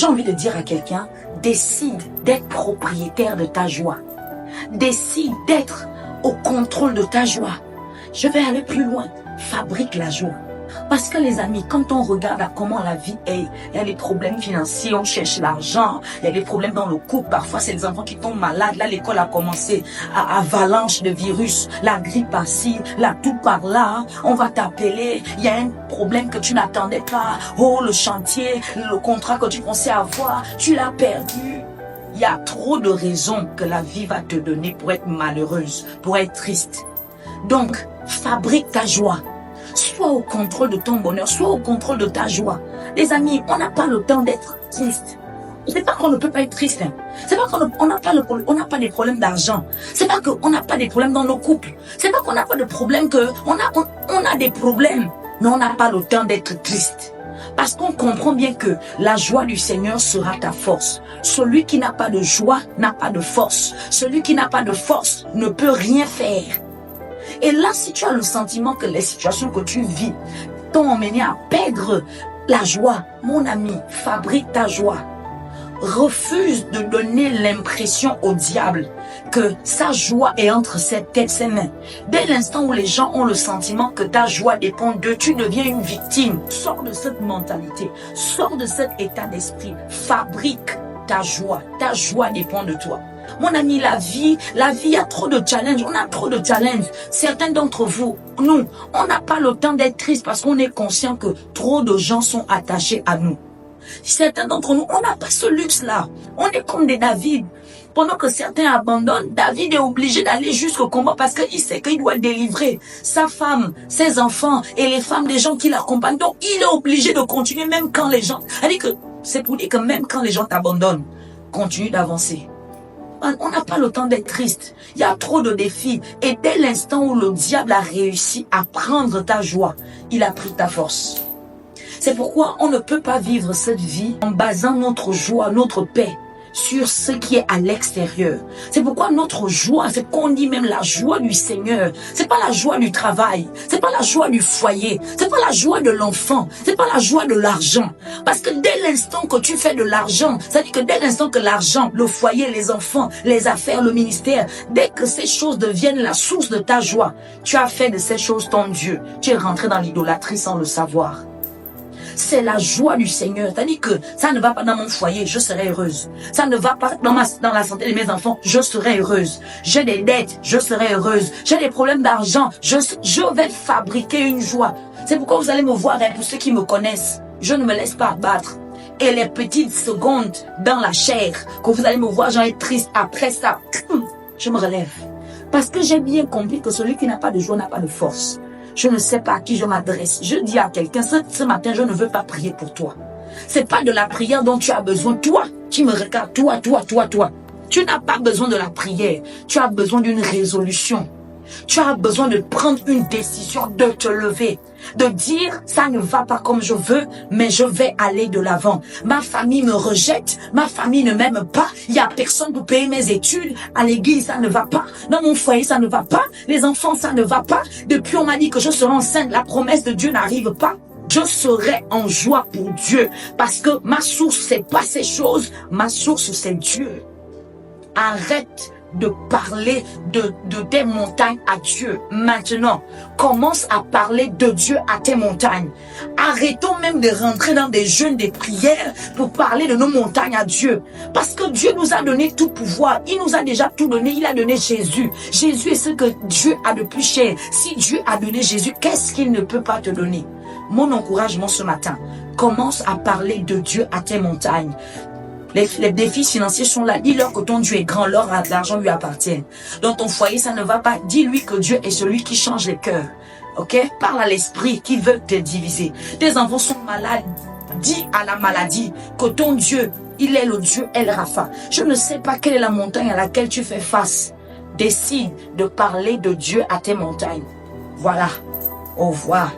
J'ai envie de dire à quelqu'un, décide d'être propriétaire de ta joie. Décide d'être au contrôle de ta joie. Je vais aller plus loin. Fabrique la joie. Parce que les amis, quand on regarde à comment la vie est, il y a des problèmes financiers, on cherche l'argent, il y a des problèmes dans le couple, parfois c'est les enfants qui tombent malades, là l'école a commencé à avalanche de virus, la grippe par-ci, là tout par là, on va t'appeler, il y a un problème que tu n'attendais pas, oh le chantier, le contrat que tu pensais avoir, tu l'as perdu. Il y a trop de raisons que la vie va te donner pour être malheureuse, pour être triste. Donc, fabrique ta joie. Sois au contrôle de ton bonheur, sois au contrôle de ta joie. Les amis, on n'a pas le temps d'être triste. C'est pas qu'on ne peut pas être triste. C'est pas qu'on n'a pas des problèmes d'argent. C'est pas qu'on n'a pas des problèmes dans nos couples. C'est pas qu'on n'a pas de problèmes on a des problèmes. Mais on n'a pas le temps d'être triste. Parce qu'on comprend bien que la joie du Seigneur sera ta force. Celui qui n'a pas de joie n'a pas de force. Celui qui n'a pas de force ne peut rien faire. Et là, si tu as le sentiment que les situations que tu vis t'ont emmené à perdre la joie, mon ami, fabrique ta joie. Refuse de donner l'impression au diable que sa joie est entre ses mains. Dès l'instant où les gens ont le sentiment que ta joie dépend d'eux, tu deviens une victime. Sors de cette mentalité, sors de cet état d'esprit. Fabrique ta joie. Ta joie dépend de toi. Mon ami, la vie a trop de challenges. On a trop de challenges. Certains d'entre vous, nous, on n'a pas le temps d'être triste parce qu'on est conscient que trop de gens sont attachés à nous. Certains d'entre nous, on n'a pas ce luxe-là. On est comme des David. Pendant que certains abandonnent, David est obligé d'aller jusqu'au combat parce qu'il sait qu'il doit délivrer sa femme, ses enfants et les femmes des gens qui l'accompagnent. Donc, il est obligé de continuer même quand les gens... C'est pour dire que même quand les gens t'abandonnent, continue d'avancer. On n'a pas le temps d'être triste. Il y a trop de défis. Et dès l'instant où le diable a réussi à prendre ta joie, il a pris ta force. C'est pourquoi on ne peut pas vivre cette vie en basant notre joie, notre paix sur ce qui est à l'extérieur. C'est pourquoi notre joie, c'est qu'on dit même la joie du Seigneur. C'est pas la joie du travail, c'est pas la joie du foyer, c'est pas la joie de l'enfant, c'est pas la joie de l'argent. Parce que dès l'instant que tu fais de l'argent, c'est-à-dire que dès l'instant que l'argent, le foyer, les enfants, les affaires, le ministère, dès que ces choses deviennent la source de ta joie, tu as fait de ces choses ton Dieu. Tu es rentré dans l'idolâtrie sans le savoir. C'est la joie du Seigneur. C'est-à-dire que ça ne va pas dans mon foyer, je serai heureuse. Ça ne va pas dans la santé de mes enfants, je serai heureuse. J'ai des dettes, je serai heureuse. J'ai des problèmes d'argent, je vais fabriquer une joie. C'est pourquoi vous allez me voir, pour ceux qui me connaissent, je ne me laisse pas abattre. Et les petites secondes dans la chair, que vous allez me voir, j'en ai triste, après ça, je me relève. Parce que j'ai bien compris que celui qui n'a pas de joie n'a pas de force. Je ne sais pas à qui je m'adresse. Je dis à quelqu'un, ce matin, je ne veux pas prier pour toi. C'est pas de la prière dont tu as besoin. Toi, qui me regardes, toi. Tu n'as pas besoin de la prière. Tu as besoin d'une résolution. Tu as besoin de prendre une décision, de te lever, de dire, ça ne va pas comme je veux, mais je vais aller de l'avant. Ma famille me rejette, ma famille ne m'aime pas, il n'y a personne pour payer mes études, à l'église ça ne va pas, dans mon foyer ça ne va pas, les enfants ça ne va pas, depuis on m'a dit que je serai enceinte, la promesse de Dieu n'arrive pas. Je serai en joie pour Dieu, parce que ma source c'est pas ces choses, ma source c'est Dieu. Arrête de parler de tes montagnes à Dieu. Maintenant, commence à parler de Dieu à tes montagnes. Arrêtons même de rentrer dans des jeûnes, des prières pour parler de nos montagnes à Dieu. Parce que Dieu nous a donné tout pouvoir. Il nous a déjà tout donné. Il a donné Jésus. Jésus est ce que Dieu a de plus cher. Si Dieu a donné Jésus, qu'est-ce qu'il ne peut pas te donner? Mon encouragement ce matin, commence à parler de Dieu à tes montagnes. Les défis financiers sont là. Dis-leur que ton Dieu est grand, l'or et l'argent lui appartiennent. Dans ton foyer, ça ne va pas. Dis-lui que Dieu est celui qui change les cœurs. Ok? Parle à l'esprit qui veut te diviser. Tes enfants sont malades. Dis à la maladie que ton Dieu, il est le Dieu El Rapha. Je ne sais pas quelle est la montagne à laquelle tu fais face. Décide de parler de Dieu à tes montagnes. Voilà. Au revoir.